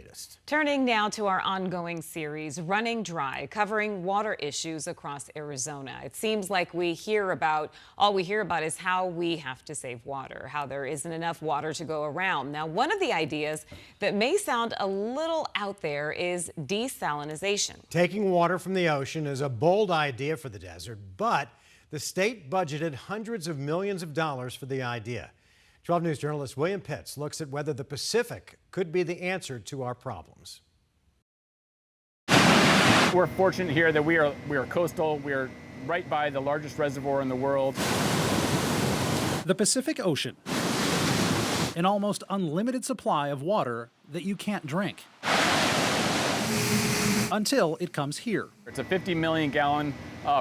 latest. Turning now to our ongoing series, Running Dry, covering water issues across Arizona. It seems like all we hear about is how we have to save water, how there isn't enough water to go around. Now, one of the ideas that may sound a little out there is desalination. Taking water from the ocean is a bold idea for the desert, but the state budgeted hundreds of millions of dollars for the idea. 12 News journalist William Pitts looks at whether the Pacific could be the answer to our problems. We're fortunate here that we are coastal. We are right by the largest reservoir in the world. The Pacific Ocean, an almost unlimited supply of water that you can't drink. Until it comes here. It's a 50 million gallon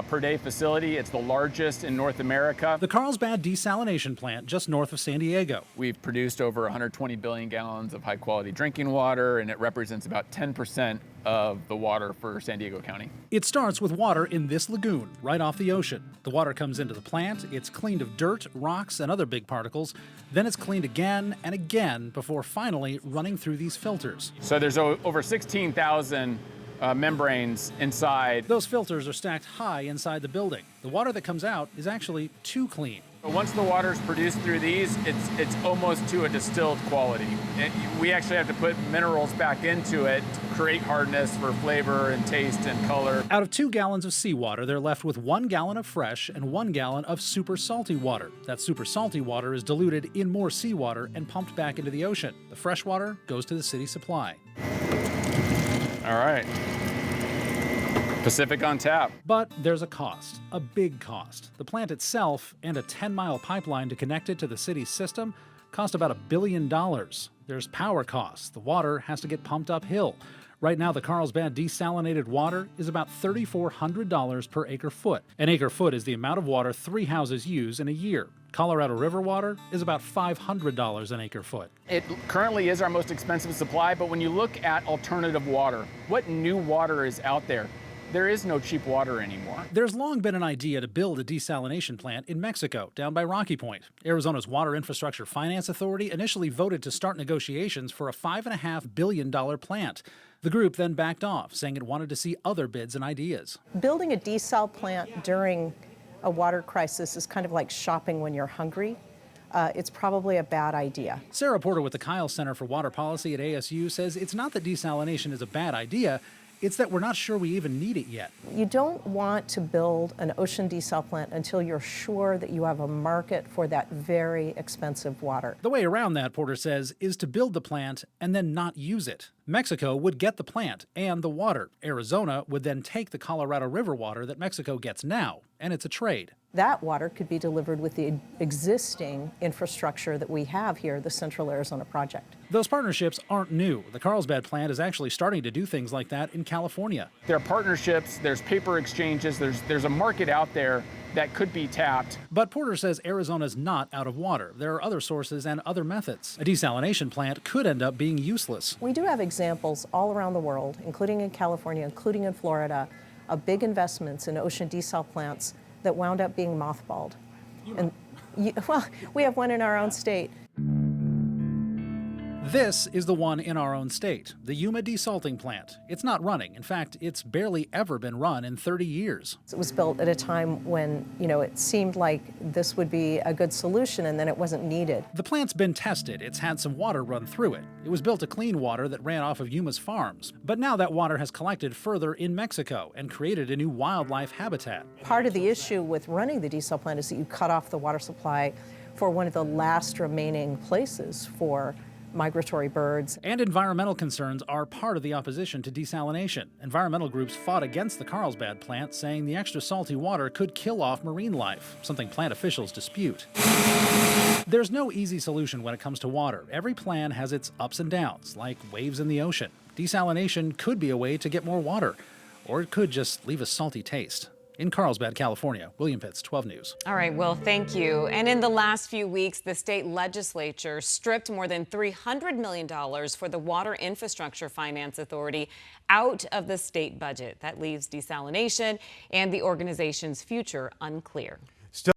per day facility. It's the largest in North America. The Carlsbad desalination plant just north of San Diego. We've produced over 120 billion gallons of high quality drinking water, and it represents about 10% of the water for San Diego County. It starts with water in this lagoon right off the ocean. The water comes into the plant, it's cleaned of dirt, rocks, and other big particles. Then it's cleaned again and again before finally running through these filters. So there's over 16,000 membranes inside. Those filters are stacked high inside the building. The water that comes out is actually too clean. But once the water is produced through these, it's almost to a distilled quality. We actually have to put minerals back into it to create hardness for flavor and taste and color. Out of 2 gallons of seawater, they're left with 1 gallon of fresh and 1 gallon of super salty water. That super salty water is diluted in more seawater and pumped back into the ocean. The fresh water goes to the city supply. All right. Pacific on tap. But there's a cost, a big cost. The plant itself and a 10-mile pipeline to connect it to the city's system cost about $1 billion. There's power costs. The water has to get pumped uphill. Right now, the Carlsbad desalinated water is about $3,400 per acre foot. An acre foot is the amount of water 3 houses use in a year. Colorado River water is about $500 an acre foot. It currently is our most expensive supply, but when you look at alternative water, what new water is out there? There is no cheap water anymore. There's long been an idea to build a desalination plant in Mexico, down by Rocky Point. Arizona's Water Infrastructure Finance Authority initially voted to start negotiations for a $5.5 billion plant. The group then backed off, saying it wanted to see other bids and ideas. Building a desal plant during a water crisis is kind of like shopping when you're hungry. It's probably a bad idea. Sarah Porter with the Kyle Center for Water Policy at ASU says it's not that desalination is a bad idea, it's that we're not sure we even need it yet. You don't want to build an ocean desal plant until you're sure that you have a market for that very expensive water. The way around that, Porter says, is to build the plant and then not use it. Mexico would get the plant and the water. Arizona would then take the Colorado River water that Mexico gets now, and it's a trade. That water could be delivered with the existing infrastructure that we have here, the Central Arizona Project. Those partnerships aren't new. The Carlsbad plant is actually starting to do things like that in California. There are partnerships, there's paper exchanges, there's a market out there that could be tapped. But Porter says Arizona's not out of water. There are other sources and other methods. A desalination plant could end up being useless. We do have examples all around the world, including in California, including in Florida, of big investments in ocean desal plants that wound up being mothballed. Well, we have one in our own state. This is the one in our own state, the Yuma desalting plant. It's not running. In fact, it's barely ever been run in 30 years. It was built at a time when, it seemed like this would be a good solution, and then it wasn't needed. The plant's been tested. It's had some water run through it. It was built to clean water that ran off of Yuma's farms. But now that water has collected further in Mexico and created a new wildlife habitat. Part of the issue with running the desal plant is that you cut off the water supply for one of the last remaining places for migratory birds. And environmental concerns are part of the opposition to desalination. Environmental groups fought against the Carlsbad plant, saying the extra salty water could kill off marine life, something plant officials dispute. There's no easy solution when it comes to water. Every plan has its ups and downs, like waves in the ocean. Desalination could be a way to get more water, or it could just leave a salty taste. In Carlsbad, California, William Pitts, 12 News. All right, well, thank you. And in the last few weeks, the state legislature stripped more than $300 million for the Water Infrastructure Finance Authority out of the state budget. That leaves desalination and the organization's future unclear.